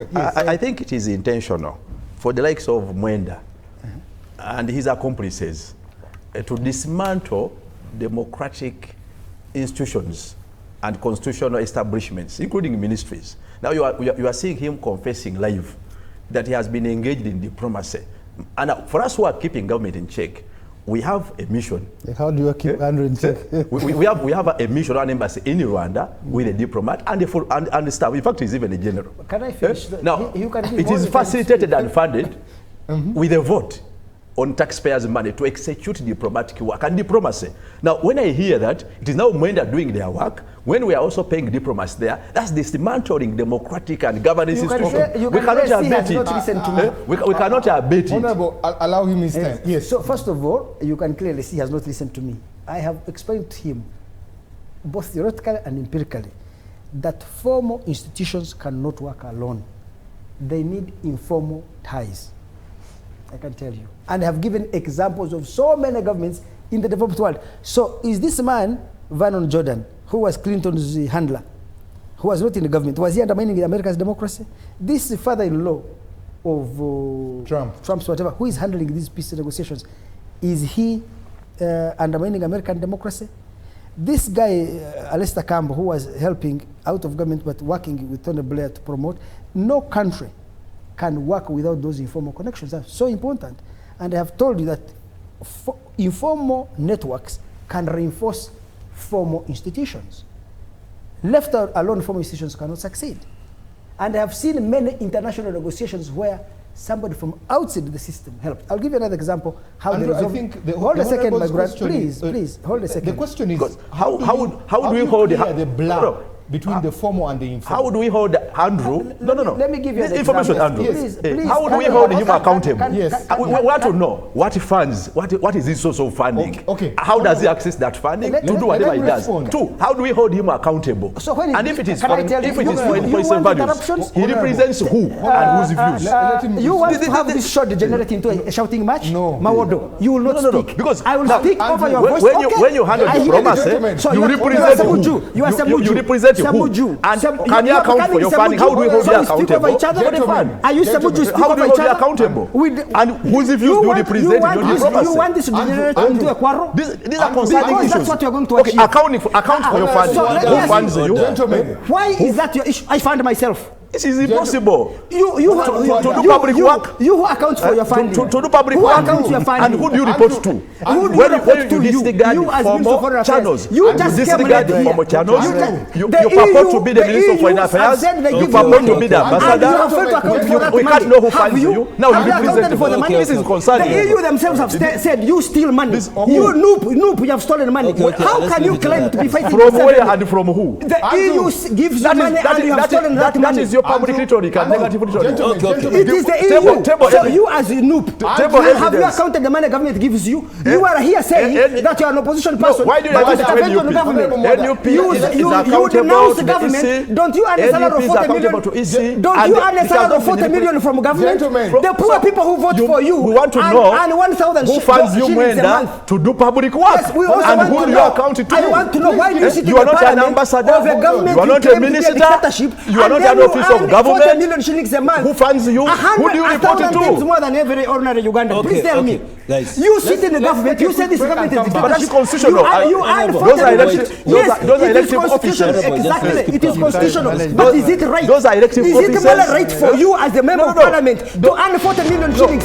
Yes, I think it is intentional for the likes of Mwenda and his accomplices to dismantle democratic institutions and constitutional establishments, including ministries. Now you are seeing him confessing live that he has been engaged in diplomacy. And for us who are keeping government in check, we have a mission. How do you keep Andrew in check? we have a mission, an embassy in Rwanda with a diplomat and the staff. In fact, he's even a general. Can I finish? Now, it is facilitated and funded with a vote on taxpayers' money to execute diplomatic work and diplomacy. Now, when I hear that, it is now Mwenda doing their work, when we are also paying diplomats there, that's dismantling democratic and governance institutions. We cannot abet it. We cannot abet it. Honorable, allow him his time. Yes. So first of all, you can clearly see he has not listened to me. I have explained to him, both theoretically and empirically, that formal institutions cannot work alone. They need informal ties. I can tell you. And I have given examples of so many governments in the developed world. So is this man, Vernon Jordan, who was Clinton's handler, who was not in the government, was he undermining America's democracy? This father-in-law of Trump's whatever, who is handling these peace negotiations, is he undermining American democracy? This guy, Alistair Campbell, who was helping out of government but working with Tony Blair to promote, no country can work without those informal connections. That's so important. And I have told you that informal networks can reinforce formal institutions. Left alone, formal institutions cannot succeed. And I have seen many international negotiations where somebody from outside the system helped. I'll give you another example. How Andrew, I think hold a second, my brother. Please, hold a second. The question is, how do we hold the blood between the formal and the informal? How do we hold Andrew? No. Let me give you this information, Andrew. Please, how do we hold him accountable? Yes. We want to know what funds, what is his source of funding? Okay. How does he access that funding to do whatever he does? Two, how do we hold him accountable? So when and if it is foreign values, he represents who and whose views? You want to have this show degenerate into a shouting match? No. Mawodo, you will not speak. Because I will speak over your voice. When you handle diplomacy, you represent who? You are Samuju. You represent who? And can you account for your funding? How do we hold you accountable? Are you Samuju speak How do over we each hold you other? accountable? And whose views do you represent in your diplomacy? You want this to degenerate into a quarrel? These are concerning issues. That's what you are going to okay, achieve. account for your funding. Who funds you? Gentlemen. Why is that your issue? I fund myself. It is impossible to do public work. You who account for your funding. To do public who work. Accounts your funding? And who do you report to? Who do you report to? You disregard formal channels. You just disregard the formal channels. You purport to be the Minister of Foreign Affairs. You purport to be the ambassador. We can't know who funds you. Now you represent for the money. This is concerning. The EU themselves have said you steal money. You noob, you have stolen money. How can you claim to be fighting? From where and from who? The EU gives you money and you have stolen that money. That is your public rhetoric. It is the EU. So you as a noob, have you accounted the money the government gives you? You are here saying that you are an opposition person. Why do you You denounce the government. Don't you earn a salary of 40 million? Don't you earn a salary of 40 million from government? The poor people who vote for you we want to know and 1,000 who funds you, Mwenda, to do public work. Yes, we also and want who to do you know. account to? I want to know why do you sit in You are the not an parliament ambassador. of a government You are not a minister. You are not an officer of government. 40 million shillings a month. Who funds you? Who do you report it to? More than every ordinary Ugandan. Please tell me. Guys. You sit in the government. You say this government is but that's constitutional. You are those are elective officials. Exactly. It is constitutional. But is it right? Those are elective officials. Is it morally right for you as a member of parliament to earn 40 million shillings